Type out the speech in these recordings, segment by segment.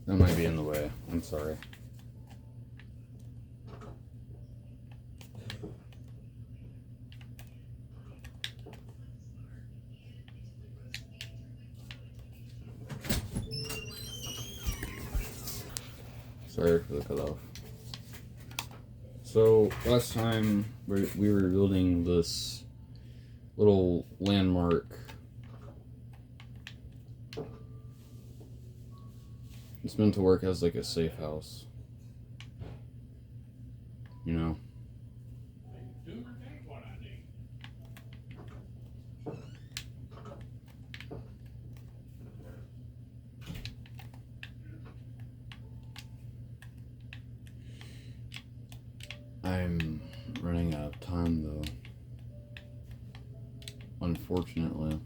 That might be in the way. I'm sorry. Sorry for the cutoff. So last time we were building this little landmark. It's meant to work as like a safe house. You know? I'm running out of time though. Unfortunately.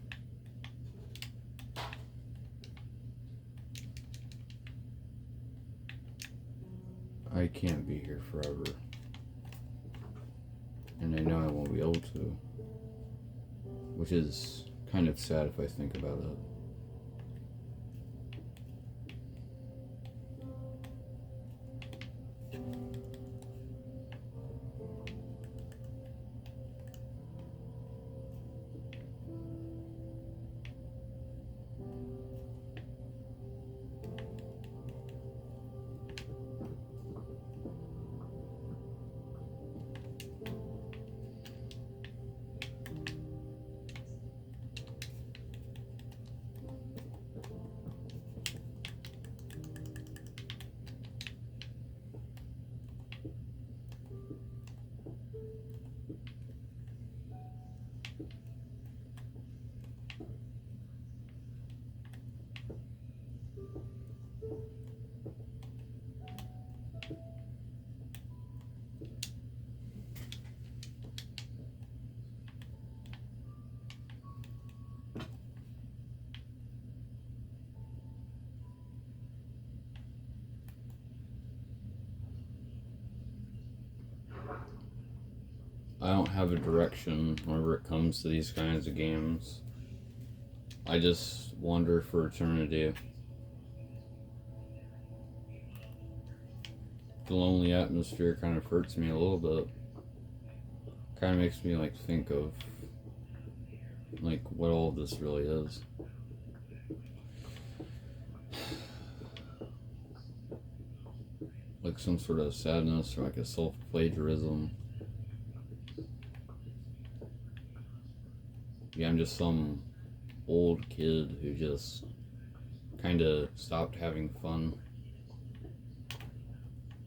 I can't be here forever. And I know I won't be able to. Which is kind of sad if I think about it. I don't have a direction whenever it comes to these kinds of games. I just wander for eternity. The lonely atmosphere kind of hurts me a little bit. Kind of makes me like think of like what all of this really is. Like some sort of sadness or like a self-plagiarism. Yeah, I'm just some old kid who just kind of stopped having fun.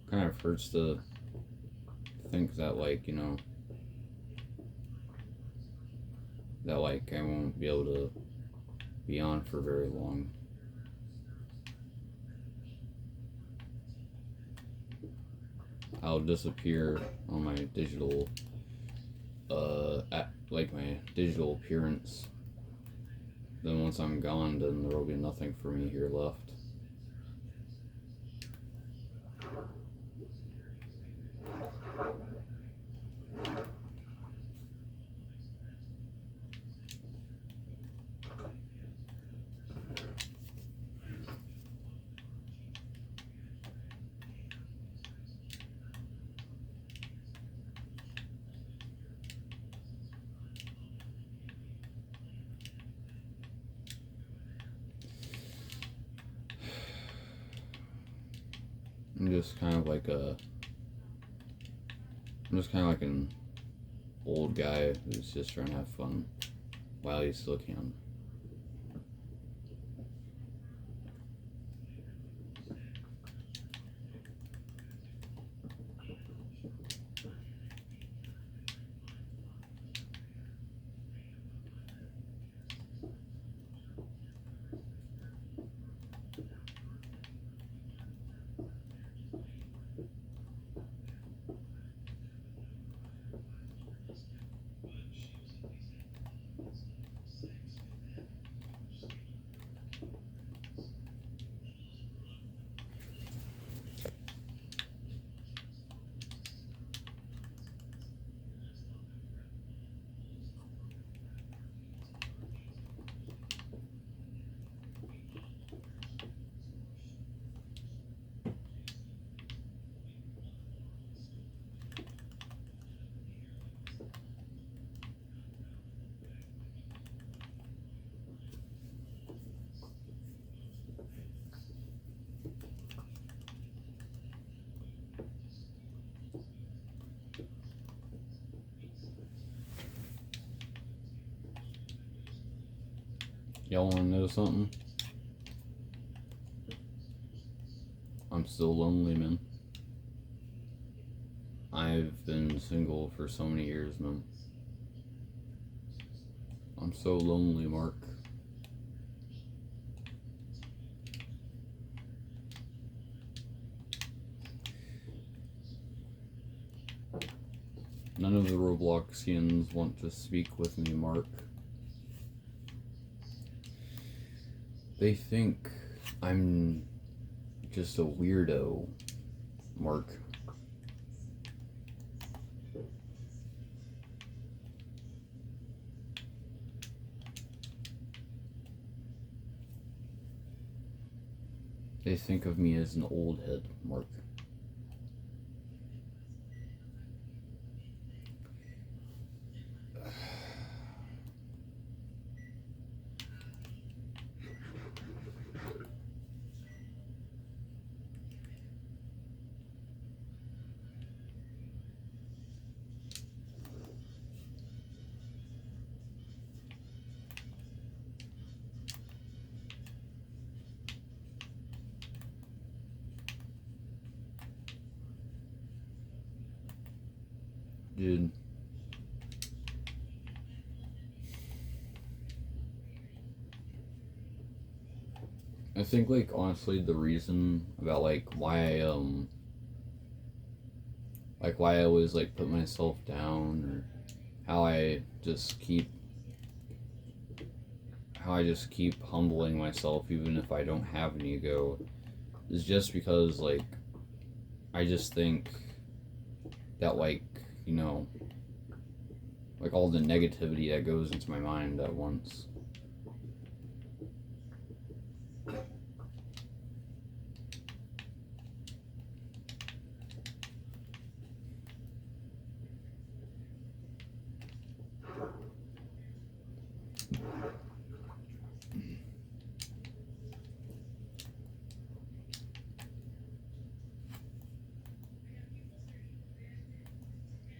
Kind of hurts to think that, like, you know, that like I won't be able to be on for very long. I'll disappear on my digital like my digital appearance. Then once I'm gone, then there will be nothing for me here left. I'm just kind of like an old guy who's just trying to have fun while he still can. Y'all want to know something? I'm still lonely, man. I've been single for so many years, man. I'm so lonely, Mark. None of the Robloxians want to speak with me, Mark. They think I'm just a weirdo, Mark. They think of me as an old head, Mark. Dude. I think, like, honestly, the reason about, like, why I always, like, put myself down, or how I just keep humbling myself even if I don't have an ego, is just because, like, I just think that, like, you know, like, all the negativity that goes into my mind at once.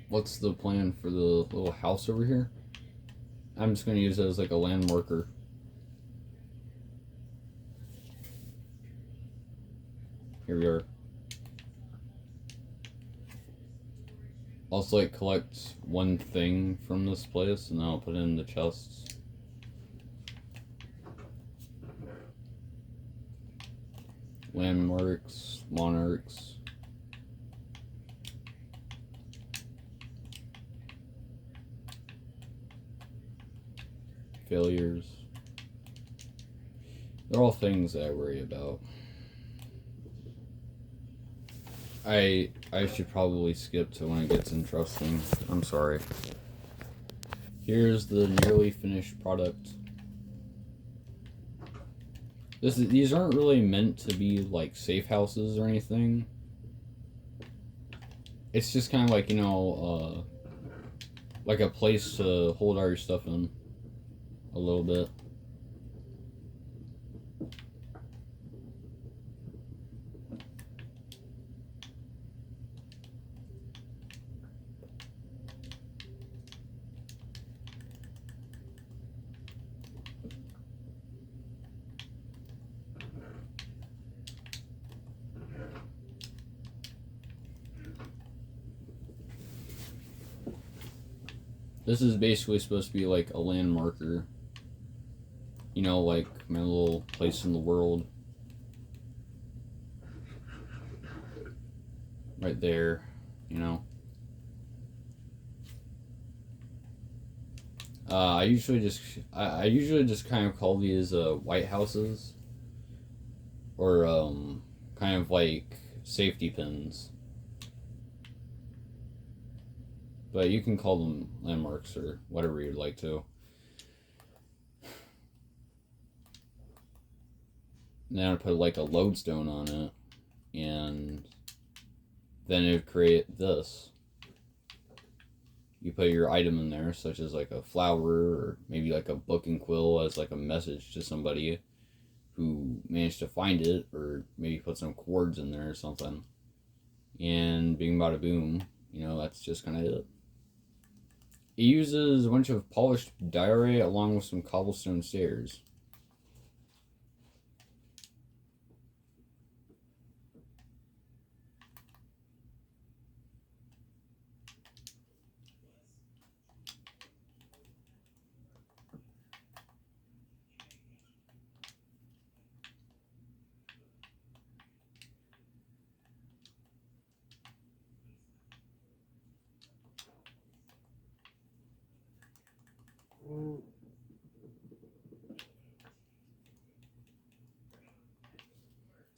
What's the plan for the little house over here? I'm just going to use it as, like, a land marker. Here we are. Also, like, collect one thing from this place, and then I'll put it in the chests. Landmarks, monarchs. Failures. They're all things that I worry about. I should probably skip to when it gets interesting. I'm sorry. Here's the nearly finished product. These aren't really meant to be like safe houses or anything. It's just kind of like, you know, like a place to hold all your stuff in a little bit. This is basically supposed to be like a land marker. You know, like my little place in the world. Right there, you know. I usually just kind of call these white houses, or kind of like safety pins. But you can call them landmarks or whatever you'd like to. Now I put like a lodestone on it, and then it would create this. You put your item in there, such as like a flower or maybe like a book and quill as like a message to somebody who managed to find it, or maybe put some cords in there or something. And bing bada boom, you know, that's just kind of it. It uses a bunch of polished diorite along with some cobblestone stairs.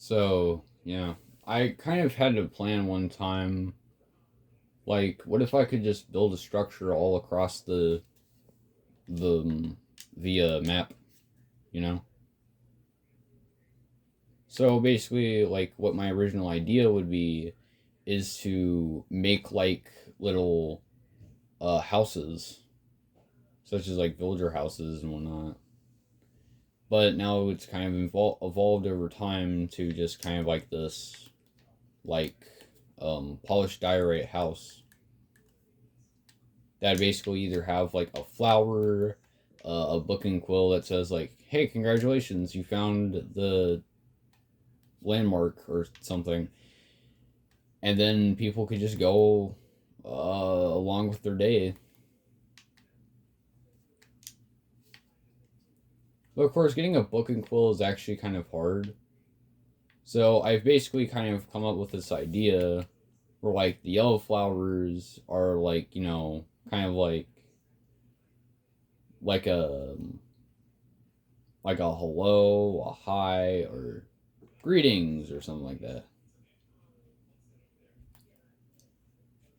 So, yeah. I kind of had a plan one time. Like, what if I could just build a structure all across the map, you know? So basically, like, what my original idea would be is to make like little houses, such as like villager houses and whatnot. But now it's kind of evolved over time to just kind of like this, like, polished diorite house that basically either have like a flower, a book and quill that says like, "Hey, congratulations, you found the landmark" or something, and then people could just go along with their day. But of course, getting a book and quill is actually kind of hard. So I've basically kind of come up with this idea where like the yellow flowers are like, kind of like a like a hello, a hi, or greetings or something like that.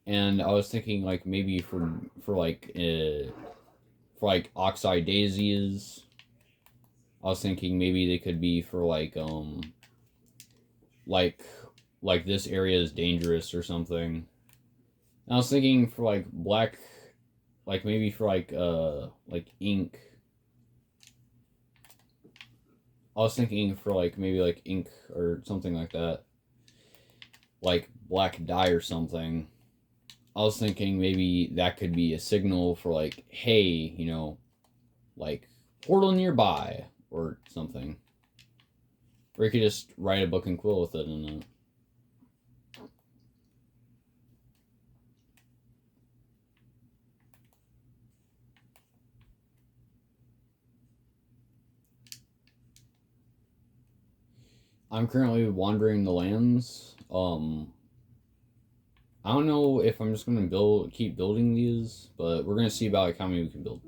And I was thinking like maybe for like oxeye daisies, I was thinking maybe they could be for like like this area is dangerous or something. And I was thinking for like black, like maybe for like ink. I was thinking for like maybe like ink or something like that, like black dye or something. I was thinking maybe that could be a signal for like, hey, like portal nearby or something. Or you could just write a book and quill with it in it. I'm currently wandering the lands. I don't know if I'm just gonna keep building these, but we're gonna see about like how many we can build.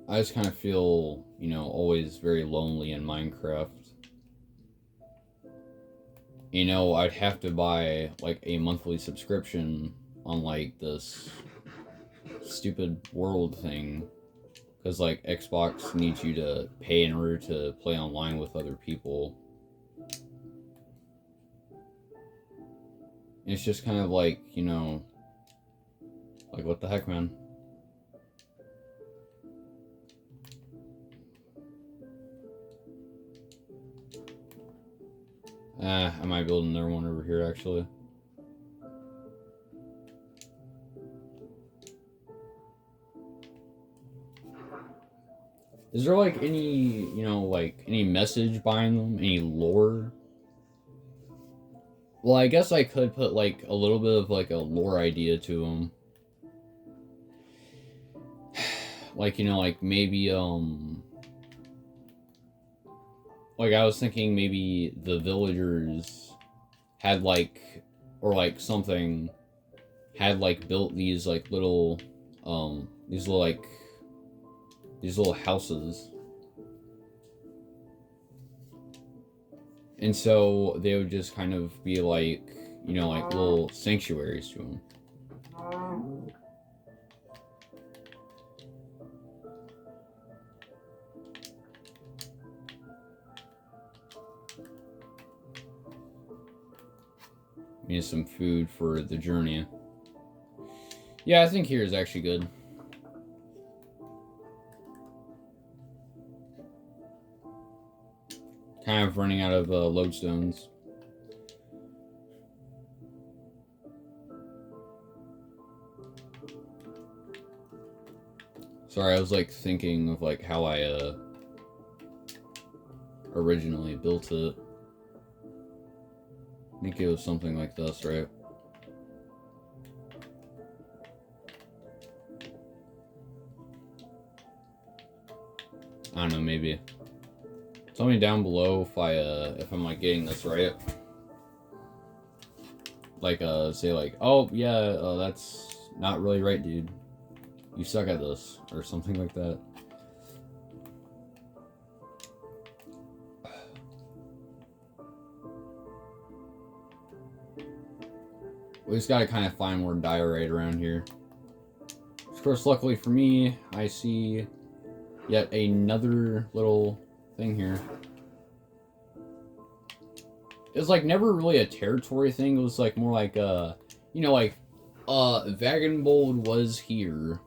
I just kind of feel, always very lonely in Minecraft. I'd have to buy like a monthly subscription on like this stupid world thing, because like Xbox needs you to pay in order to play online with other people. It's just kind of like, like what the heck, man. I might build another one over here actually. Is there like any, like any message behind them? Any lore? Well, I guess I could put like a little bit of like a lore idea to them. Like, like maybe, like I was thinking maybe the villagers had like, or like something, had like built these like little, these little houses. And so they would just kind of be like, like little sanctuaries to them. Need some food for the journey. Yeah, I think here is actually good. Kind of running out of lodestones. Sorry, I was like thinking of like how I originally built it. I think it was something like this, right? I don't know, maybe. Tell me down below if I'm like getting this right. Like say like, oh yeah, that's not really right, dude. You suck at this, or something like that. We just gotta kind of find more diorite around here. Of course, luckily for me, I see yet another little thing here. It was like never really a territory thing. It was like more like you know, like Vagabond was here.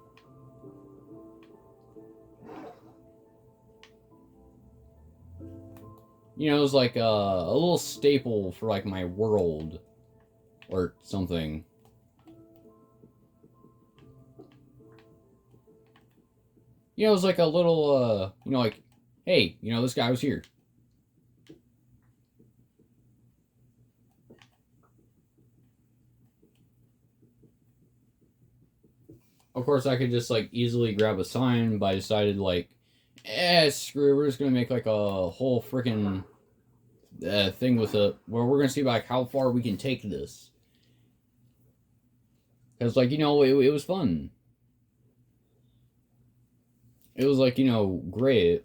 You know, it was like a little staple for like my world or something. You know, it was like a little you know, like, hey, you know, this guy was here. Of course, I could just like easily grab a sign, but I decided like, screw it, we're just gonna make like a whole freaking thing with it where we're gonna see like how far we can take this. Cause like, you know, it was fun. It was like, you know, great.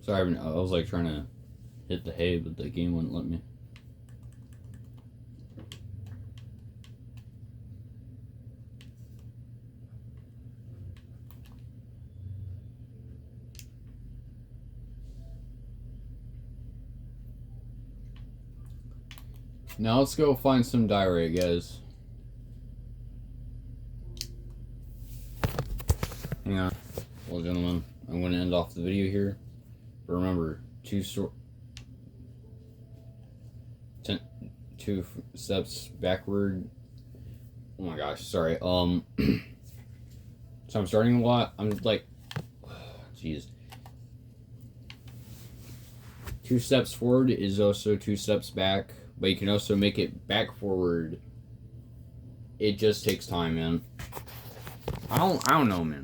Sorry, I was like trying to hit the hay, but the game wouldn't let me. Now let's go find some diorite, guys. Hang on. Well, gentlemen, I'm going to end off the video here. But remember, two steps backward. Oh my gosh, sorry. So I'm starting a lot. I'm just like, jeez. 2 steps forward is also 2 steps back, but you can also make it back forward. It just takes time, man. I don't know, man.